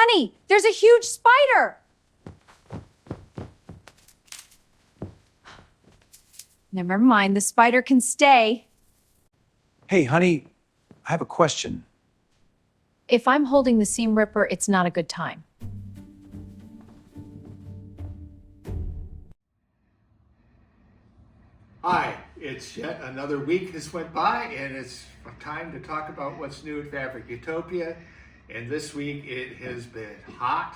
Honey, there's a huge spider. Never mind, the spider can stay. Hey, honey, I have a question. If I'm holding the seam ripper, it's not a good time. Hi, it's yet another week has went by and it's time to talk about what's new at Fabric Utopia. And this week it has been hot.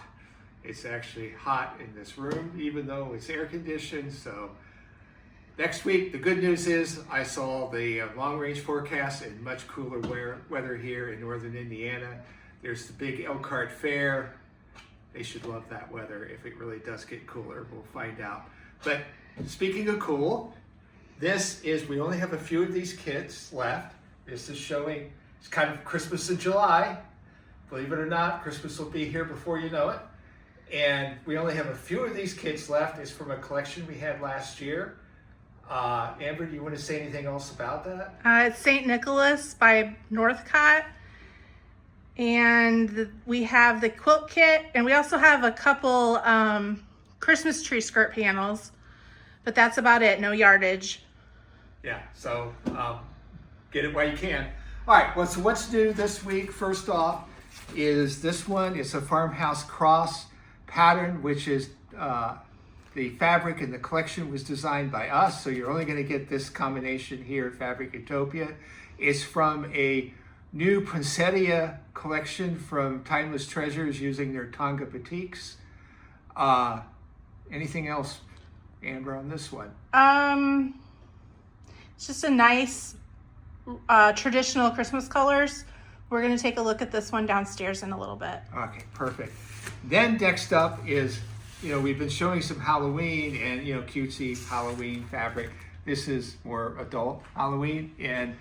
It's actually hot in this room, even though it's air conditioned. So next week, the good news is I saw the long range forecast and much cooler weather here in northern Indiana. There's the big Elkhart Fair. They should love that weather if it really does get cooler. We'll find out. But speaking of cool, we only have a few of these kits left. This is showing, it's kind of Christmas in July. Believe it or not, Christmas will be here before you know it. And we only have a few of these kits left. It's from a collection we had last year. Amber, do you want to say anything else about that? It's St. Nicholas by Northcott. And we have the quilt kit, and we also have a couple Christmas tree skirt panels, but that's about it, no yardage. Yeah, so get it while you can. All right, well, so what's new this week? First off is this one. It's a farmhouse cross pattern, which is the fabric in the collection was designed by us, so you're only going to get this combination here at Fabric Utopia. It's from a new Poinsettia collection from Timeless Treasures using their Tonga Batiks. Anything else, Amber, on this one? It's just a nice traditional Christmas colors. We're going to take a look at this one downstairs in a little bit. Okay, perfect. Then next up is, we've been showing some Halloween and, cutesy Halloween fabric. This is more adult Halloween, and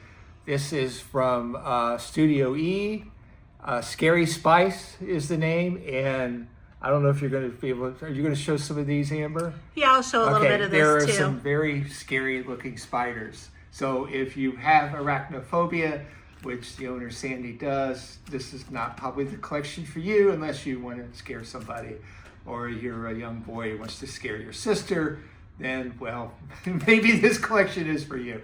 this is from Studio E. Scary Spice is the name, and I don't know if you're going to be able to, are you going to show some of these, Amber? Yeah, I'll show a little bit of this there are too. some very scary looking spiders. So if you have arachnophobia, which the owner Sandy does, this is not probably the collection for you unless you want to scare somebody, or you're a young boy who wants to scare your sister, then, well, maybe this collection is for you.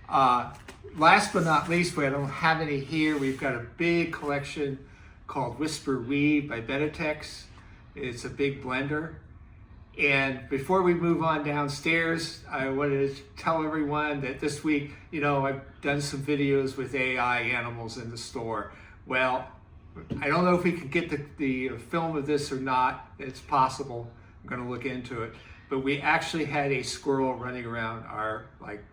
Last but not least, we don't have any here. We've got a big collection called Whisper Weave by Benartex. It's a big blender. And before we move on downstairs, I wanted to tell everyone that this week, I've done some videos with AI animals in the store. Well, I don't know if we can get the film of this or not. It's possible. I'm going to look into it. But we actually had a squirrel running around our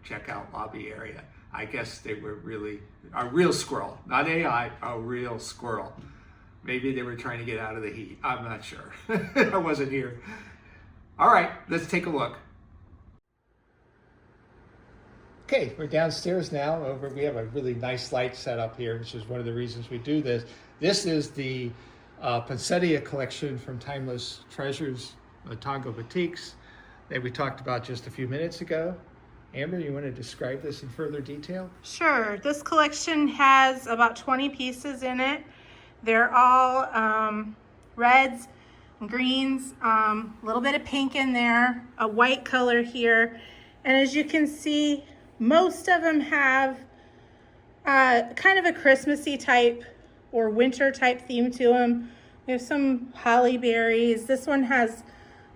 checkout lobby area. I guess they were really a real squirrel, not AI, a real squirrel. Maybe they were trying to get out of the heat. I'm not sure. I wasn't here. All right, let's take a look. Okay, we're downstairs now. We have a really nice light set up here, which is one of the reasons we do this. This is the Poinsettia collection from Timeless Treasures, Tonga Batiks, that we talked about just a few minutes ago. Amber, you want to describe this in further detail? Sure. This collection has about 20 pieces in it. They're all reds and greens, a little bit of pink in there, a white color here. And as you can see, most of them have kind of a Christmassy type or winter type theme to them. We have some holly berries. This one has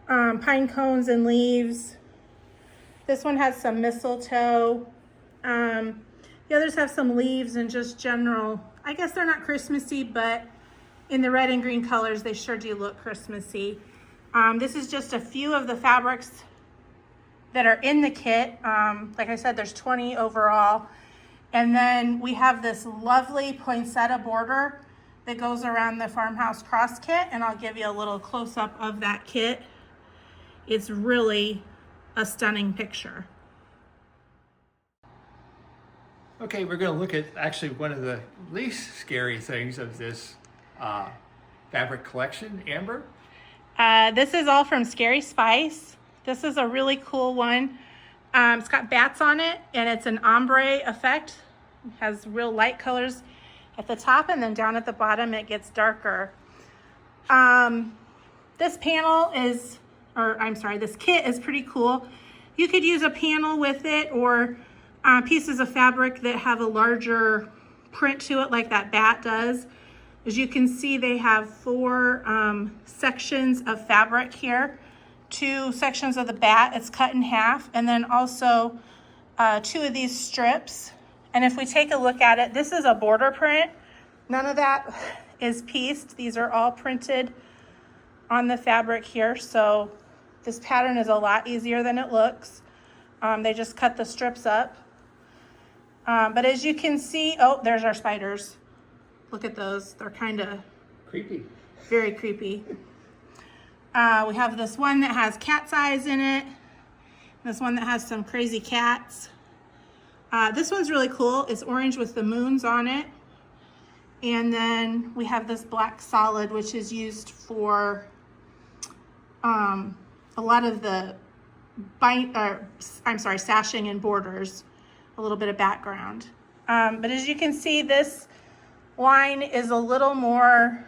pine cones and leaves. This one has some mistletoe. The others have some leaves and just general, I guess they're not Christmassy, but in the red and green colors, they sure do look Christmassy. This is just a few of the fabrics that are in the kit. Like I said, there's 20 overall. And then we have this lovely poinsettia border that goes around the farmhouse cross kit, and I'll give you a little close-up of that kit. It's really a stunning picture. Okay, we're going to look at actually one of the least scary things of this fabric collection. Amber? This is all from Scary Spice. This is a really cool one. It's got bats on it, and it's an ombre effect. It has real light colors at the top, and then down at the bottom it gets darker. This panel is, or I'm sorry, this kit is pretty cool. You could use a panel with it or pieces of fabric that have a larger print to it like that bat does. As you can see, they have 4 sections of fabric here. 2 sections of the bat, it's cut in half, and then also 2 of these strips. And if we take a look at it, this is a border print. None of that is pieced. These are all printed on the fabric here. So this pattern is a lot easier than it looks. They just cut the strips up. But as you can see, oh, there's our spiders. Look at those. They're kind of Creepy. very creepy. We have this one that has cat's eyes in it. This one that has some crazy cats. This one's really cool. It's orange with the moons on it. And then we have this black solid, which is used for a lot of the sashing and borders, a little bit of background. But as you can see, this line is a little more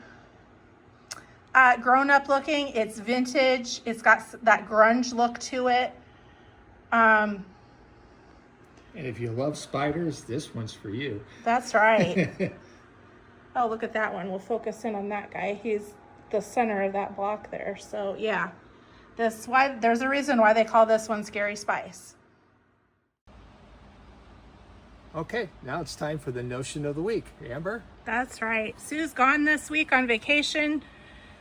grown up looking. It's vintage. It's got that grunge look to it. And if you love spiders, this one's for you. That's right. Oh, look at that one. We'll focus in on that guy. He's the center of that block there. So yeah, there's a reason why they call this one Scary Spice. Okay, now it's time for the notion of the week. Amber? That's right. Sue's gone this week on vacation.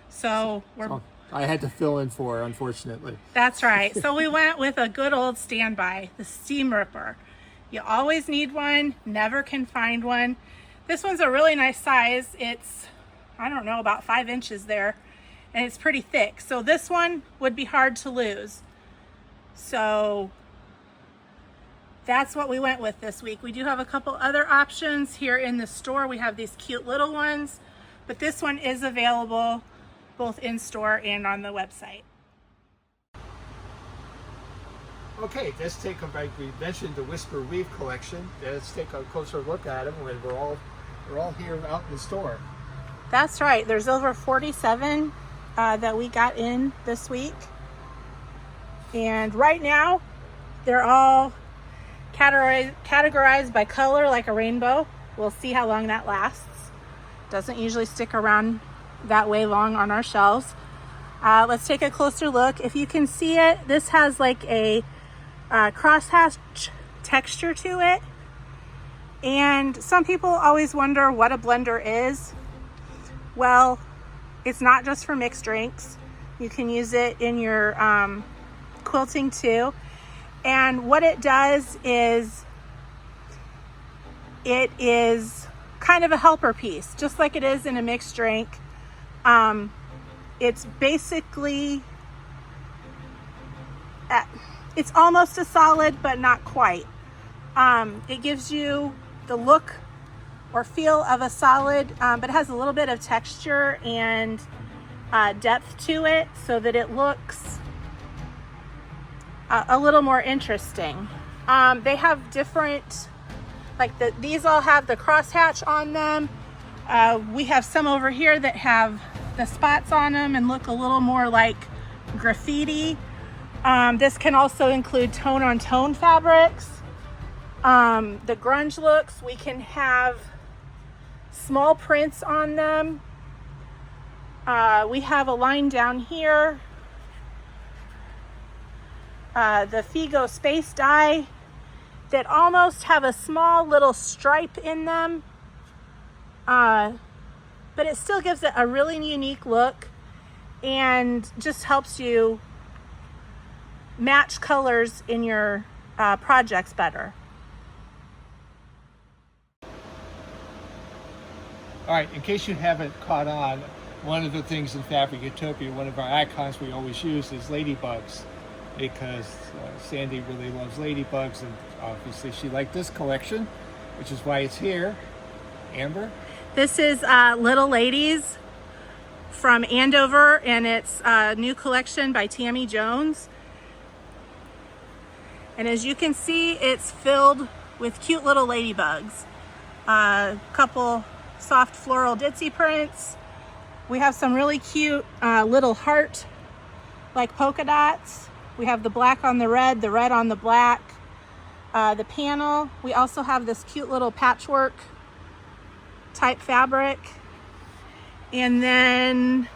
So I had to fill in for her, unfortunately. That's right. So we went with a good old standby, the seam ripper. You always need one, never can find one. This one's a really nice size. It's, I don't know, about 5 inches there, and it's pretty thick. So this one would be hard to lose. So that's what we went with this week. We do have a couple other options here in the store. We have these cute little ones, but this one is available both in store and on the website. Okay, let's take a break. We mentioned the Whisper Weave collection. Let's take a closer look at them when we're all here out in the store. That's right. There's over 47 that we got in this week. And right now, they're all categorized by color like a rainbow. We'll see how long that lasts. Doesn't usually stick around that way long on our shelves. Let's take a closer look. If you can see it, this has like a crosshatch texture to it. And some people always wonder what a blender is. Well, it's not just for mixed drinks. You can use it in your quilting too. And what it does is it is kind of a helper piece, just like it is in a mixed drink. It's basically, it's almost a solid, but not quite. It gives you the look or feel of a solid, but it has a little bit of texture and depth to it so that it looks a little more interesting. They have different, like these all have the crosshatch on them. We have some over here that have the spots on them and look a little more like graffiti. This can also include tone on tone fabrics. The grunge looks, we can have small prints on them. We have a line down here. The Figo Space Die that almost have a small little stripe in them. But it still gives it a really unique look and just helps you match colors in your projects better. All right, in case you haven't caught on, one of the things in Fabric Utopia, one of our icons we always use is ladybugs, because Sandy really loves ladybugs, and obviously she liked this collection, which is why it's here. Amber? This is Little Ladies from Andover, and it's a new collection by Tammy Jones. And as you can see, it's filled with cute little ladybugs. A couple soft floral ditzy prints, We have some really cute little heart like polka dots. We have the black on the red on the black. The panel, we also have this cute little patchwork type fabric. And then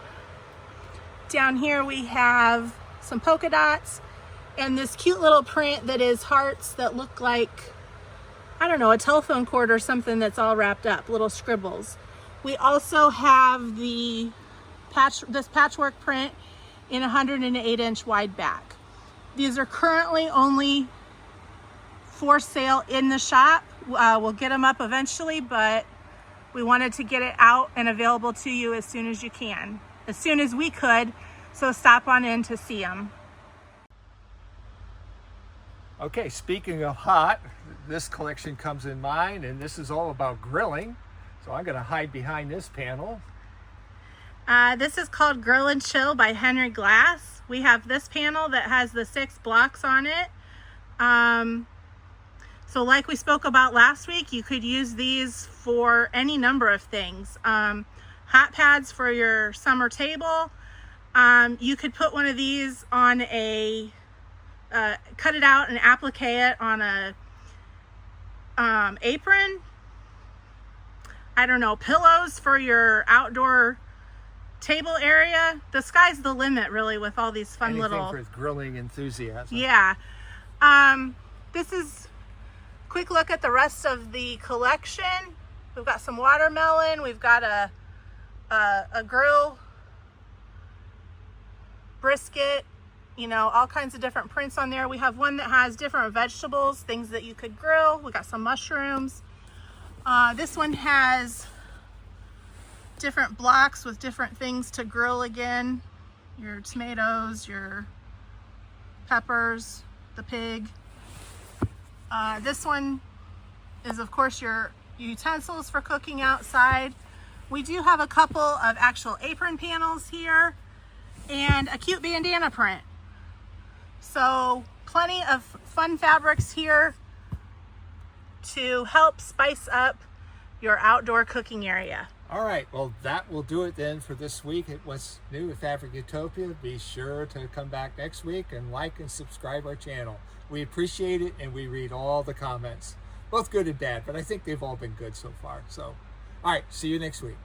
down here we have some polka dots and this cute little print that is hearts that look like, I don't know, a telephone cord or something that's all wrapped up, little scribbles. We also have this patchwork print in 108-inch wide back. These are currently only for sale in the shop. We'll get them up eventually, but we wanted to get it out and available to you as soon as you can, as soon as we could, so stop on in to see them. Okay, speaking of hot, this collection comes in mind, and this is all about grilling. So I'm going to hide behind this panel. This is called Grill and Chill by Henry Glass. We have this panel that has the 6 blocks on it. So like we spoke about last week, you could use these for any number of things. Hot pads for your summer table. You could put one of these on a, cut it out and applique it on a apron. I don't know, pillows for your outdoor table area. The sky's the limit, really, with all these fun little... Anything for grilling enthusiasts. Yeah. This is a quick look at the rest of the collection. We've got some watermelon. We've got a grill, brisket, you know, all kinds of different prints on there. We have one that has different vegetables, things that you could grill. We got some mushrooms. This one has different blocks with different things to grill again. Your tomatoes, your peppers, the pig. This one is, of course, your utensils for cooking outside. We do have a couple of actual apron panels here and a cute bandana print. So plenty of fun fabrics here to help spice up your outdoor cooking area. All right, well, that will do it then for this week at What's New with Fabric Utopia. Be sure to come back next week and like and subscribe our channel. We appreciate it, and we read all the comments, both good and bad, but I think they've all been good so far. So, all right, see you next week.